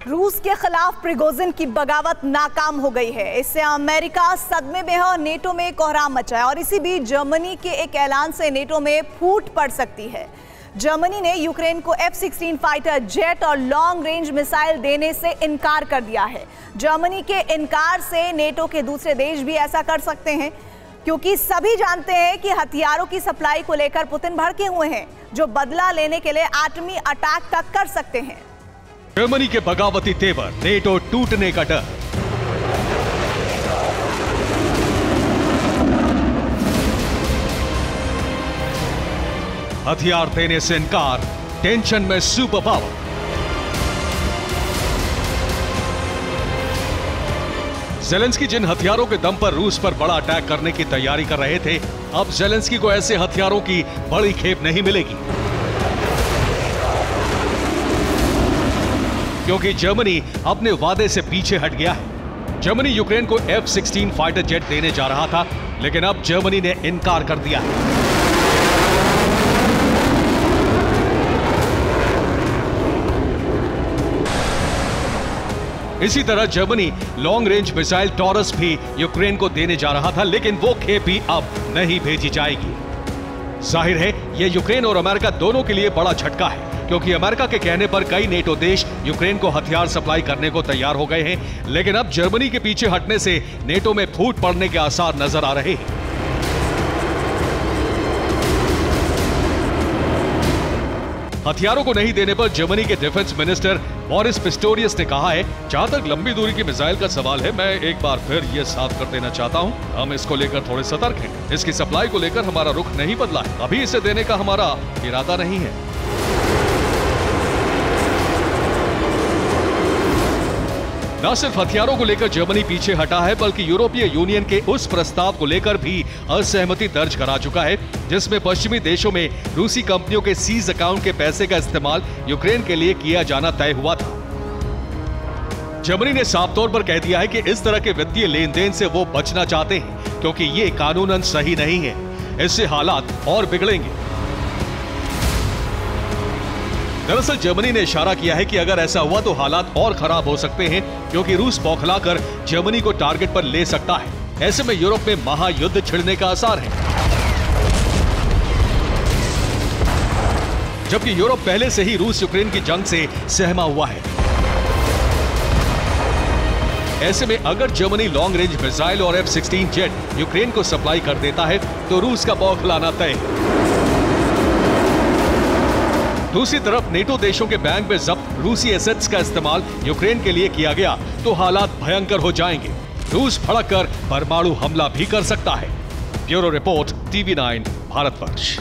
रूस के खिलाफ प्रिगोजिन की बगावत नाकाम हो गई है। इससे अमेरिका सदमे में है और नेटो में कोहराम मचा है। और इसी बीच जर्मनी के एक ऐलान से नेटो में फूट पड़ सकती है। जर्मनी ने यूक्रेन को F-16 फाइटर जेट और लॉन्ग रेंज मिसाइल देने से इनकार कर दिया है। जर्मनी के इनकार से नेटो के दूसरे देश भी ऐसा कर सकते हैं, क्योंकि सभी जानते हैं कि हथियारों की सप्लाई को लेकर पुतिन भड़के हुए हैं, जो बदला लेने के लिए एटमी अटैक तक कर सकते हैं। जर्मनी के बगावती तेवर, नेटो टूटने का डर। हथियार देने से इनकार, टेंशन में सुपर पावर। ज़ेलेंस्की जिन हथियारों के दम पर रूस पर बड़ा अटैक करने की तैयारी कर रहे थे, अब ज़ेलेंस्की को ऐसे हथियारों की बड़ी खेप नहीं मिलेगी, क्योंकि जर्मनी अपने वादे से पीछे हट गया है। जर्मनी यूक्रेन को F-16 फाइटर जेट देने जा रहा था, लेकिन अब जर्मनी ने इनकार कर दिया है। इसी तरह Germany long range missile taurus भी यूक्रेन को देने जा रहा था, लेकिन वो खेप भी अब नहीं भेजी जाएगी। जाहिर है, यह यूक्रेन और अमेरिका दोनों के लिए बड़ा झटका है, क्योंकि अमेरिका के कहने पर कई नेटो देश यूक्रेन को हथियार सप्लाई करने को तैयार हो गए हैं, लेकिन अब जर्मनी के पीछे हटने से नेटो में फूट पड़ने के आसार नजर आ रहे हैं। हथियारों को नहीं देने पर जर्मनी के डिफेंस मिनिस्टर बोरिस पिस्टोरियस ने कहा है, जहां तक लंबी दूरी की मिसाइल का सवाल है, मैं एक बार फिर यह साफ कर देना चाहता हूं, हम इसको लेकर थोड़े सतर्क हैं। इसकी सप्लाई को लेकर हमारा रुख नहीं बदला है, अभी इसे देने का हमारा इरादा नहीं है। न सिर्फ हथियारों को लेकर जर्मनी पीछे हटा है, बल्कि यूरोपीय यूनियन के उस प्रस्ताव को लेकर भी असहमति दर्ज करा चुका है, जिसमें पश्चिमी देशों में रूसी कंपनियों के सीज अकाउंट के पैसे का इस्तेमाल यूक्रेन के लिए किया जाना तय हुआ था। जर्मनी ने साफ तौर पर कह दिया है कि इस तरह के वित्तीय लेन देन से वो बचना चाहते हैं, क्योंकि ये कानूनन सही नहीं है। इससे हालात और बिगड़ेंगे। दरअसल जर्मनी ने इशारा किया है कि अगर ऐसा हुआ तो हालात और खराब हो सकते हैं, क्योंकि रूस बौखलाकर जर्मनी को टारगेट पर ले सकता है। ऐसे में यूरोप में महायुद्ध छिड़ने का आसार है, जबकि यूरोप पहले से ही रूस यूक्रेन की जंग से सहमा हुआ है। ऐसे में अगर जर्मनी लॉन्ग रेंज मिसाइल और F-16 जेट यूक्रेन को सप्लाई कर देता है, तो रूस का बौखलाना तय है। दूसरी तरफ नेटो देशों के बैंक में जब्त रूसी एसेट्स का इस्तेमाल यूक्रेन के लिए किया गया तो हालात भयंकर हो जाएंगे। रूस भड़क कर परमाणु हमला भी कर सकता है। Bureau report, TV9 Bharatvarsh.